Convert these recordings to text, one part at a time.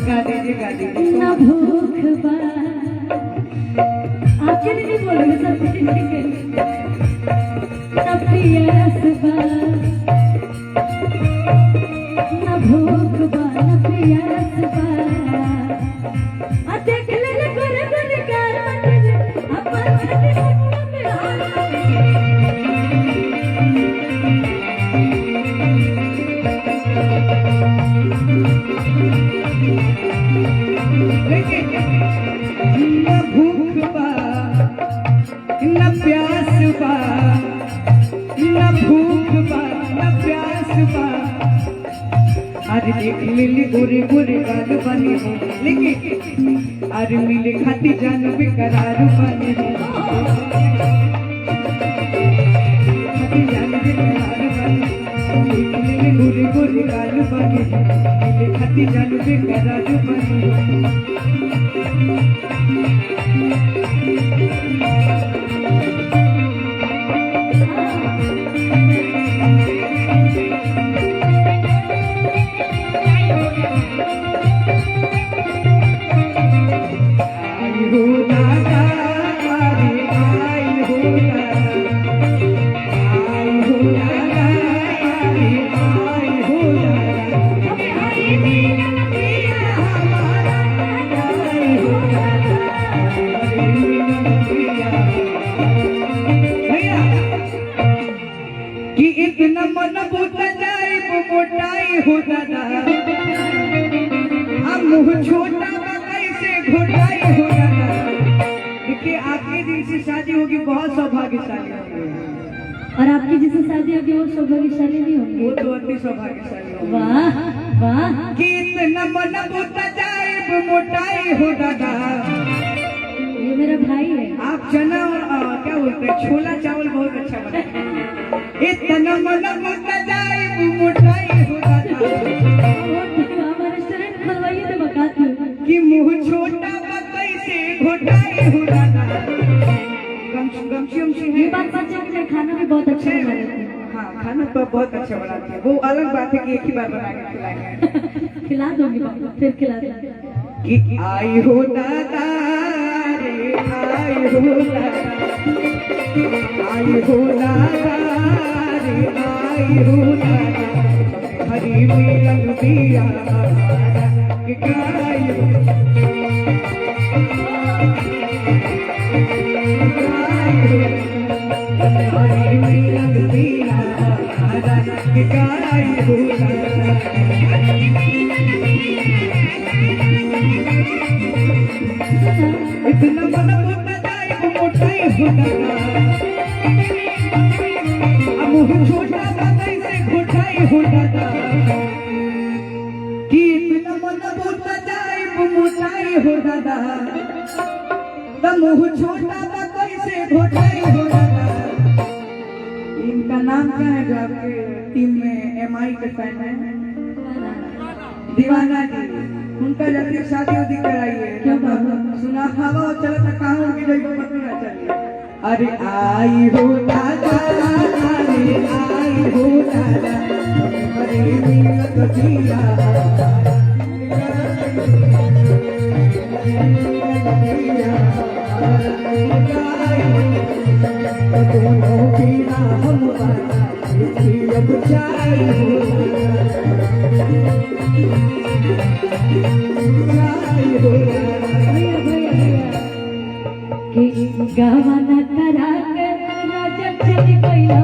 गा दीजिए ना भूख बा आपके लिए नहीं बोलोगे सब ना प्यास बा ना भूख बा ना प्यास बा आ देख ले गोरे गोरे कार अपन न भूख बा न प्यास बा न भूख बा न प्यास बा अरे देख मिली गोरे गोरे गाल बने हो लेकिन अरे मिले खाती जान बेकरार बने हो खाती जान बेकरार बने देख मिले गोरे गोरे गाल बने मिले खाती जान बेकरार बने इतना मन बुता जाए मोटाई हो दादा अब मुँह छोटा कैसे घोटाई हो दादा देखिए आपके दिन से शादी होगी बहुत सौभाग्यशाली होगी और आपकी जिससे शादी होगी वो सौभाग्यशाली नहीं होंगे वो तो अति सौभाग्यशाली होगी वाह वाह कि इतना मन बुता जाए मोटाई हो दादा ये मेरा भाई है आप चना और क्या बोलते हैं छोला चावल बहुत अच्छा बनाते हैं इतना मन बुता जाए मोटाई हो दादा हमारा रेस्टोरेंट खुलवाइए तो बकाती हूँ कि मुँह छोटा कैसे घोटाई हो दादा गमशी ये बात सच है कि मैं खाना भी बहुत अच्छा बना लेती हूँ हाँ खाना तो बहुत अच्छा बनाती है वो अलग बात है कि एक ही बार बना के खिलाएंगे खिला दूंगी फिर खिला दूंगी कि आई हो दादा रे आई हो दादा आई हो दादा रे आई हो दादा हरी मिलन दिया कि गाय हरी मिलन दिया कि गाय हो इतना मन बुता जाए मोटाई हो दादा अब मुँह छोटा कैसे घोटाई हो दादा कि इतना मन बुता जाए मोटाई हो दादा तब मुँह छोटा कैसे घोटाई हो दादा इनका नाम क्या है जो आपके टीम में एमआई के फैन है दीवाना जी उनका जल्दी शादी उदी कराइए क्यों बाबू सुना हवा चला था कहाँ उनकी जगह पता ना चलिए अरे आई हो दादा अरे आई हो दादा अरे मिलत दिया दोनों बिना हम अब जाए गावाना करा के राजा चली गया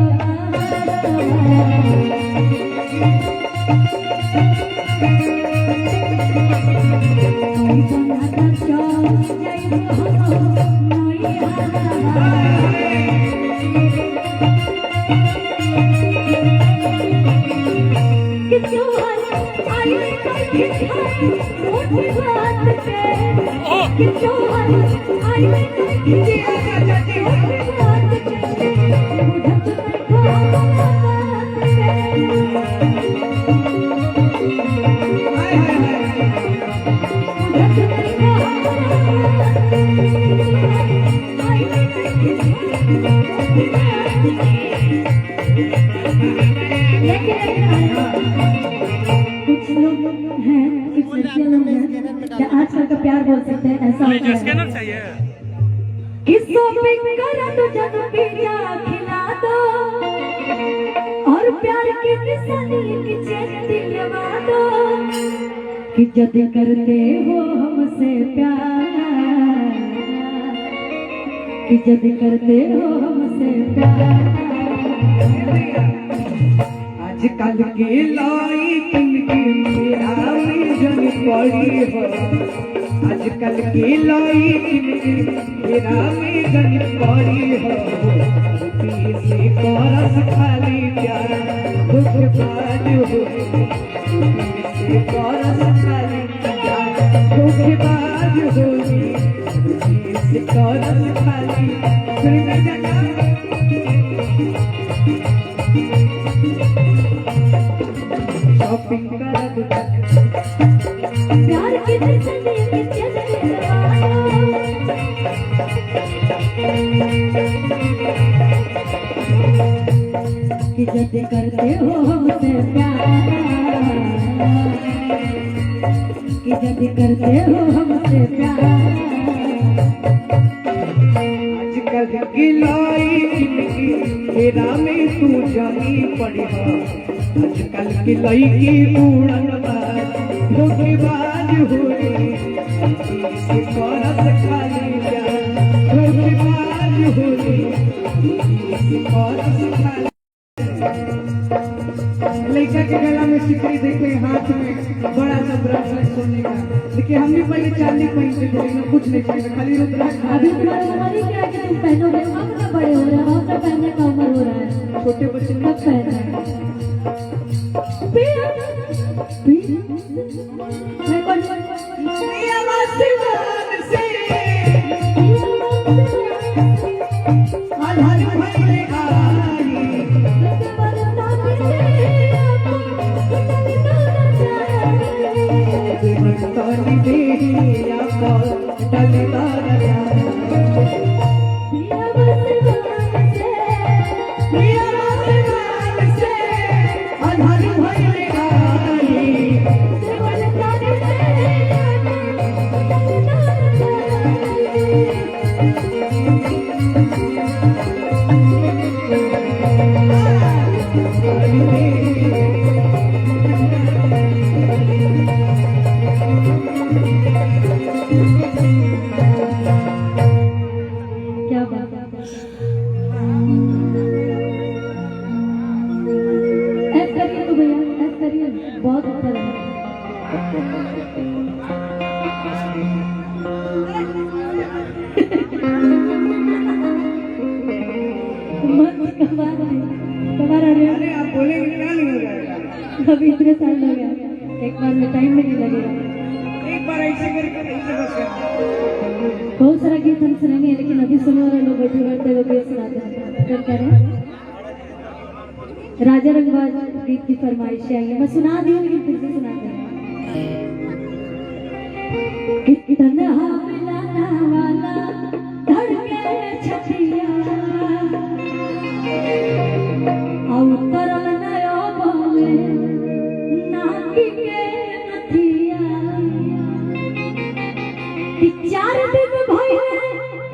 कुछ लोग हैं कुछ लड़कियां लोग हैं या आजकल का प्यार बोल सकते हैं, ऐसा होता है। स्कैनर चाहिए। किसको पिक करा तो जग पिया खिला दो और प्यार की निशानी की चेन दिलवा दो कि जद करते हो हमसे प्यार, कि जद करते हो हमसे प्यार। आजकल के लाई किनकी मेरा जन पड़ी हो, आजकल के लाई किनकी मेरा जन पड़ी हो, से करस खाली प्यार धोखेबाज हो, से करस खाली प्यार धोखेबाज हो, से करस खाली शॉपिंग कर प्यार की निशानी की चेन दिलवा दो कि जद करते हो हमसे प्यार, कि जद करते हो हमसे प्यार। आजकल की लाई किनकी तेरा में तू जानी पड़ी हो, आजकल की लाई की उड़न बाज धोखेबाज हुई, से करस खाली प्यार धोखेबाज हुई, से करस खाली। लड़का के गला में सिकड़ी देखे, हाथ में बड़ा सा ब्रेसलेट सोने का, लेकिन हम भी पहले चांदी पहनते थे, लेकिन कुछ नहीं पहने, खाली रुद्राक्ष। अभी तुम्हारी उम्र ही क्या है कि तुम पहनोगे? हम ना बड़े हो रहे हैं, हम ना पहनने का उम्र हो रहा है, छोटे बच्चे कब पहनना है? पिया पिया मैं कौन पिया आसमान से आधार भइले आई, तानी देहिया पर डलता रहा, पिया आसमान से आधार भइले आई, क्या बात है? ऐसा करिए तो भैया, ऐसा करिए, बहुत ऊपर है। कमाल है। अरे आप बोलेंगे क्या नहीं हो जाएगा, अभी इतने साल लग गया, एक बार में टाइम नहीं लगेगा। एक बार ऐसे करके ऐसे बस करना। बहुत सारा गीत हम सुनेंगे, लेकिन अभी सुनने वाले लोग बैठे बैठे हुए गीत सुनाते हैं। क्या करें? राजा रंगबाज गीत की फरमाइश आई है, मैं सुना दी हूँ, लेकिन फिर से सुनाते हैं। कि तन्हा मिलाना वाला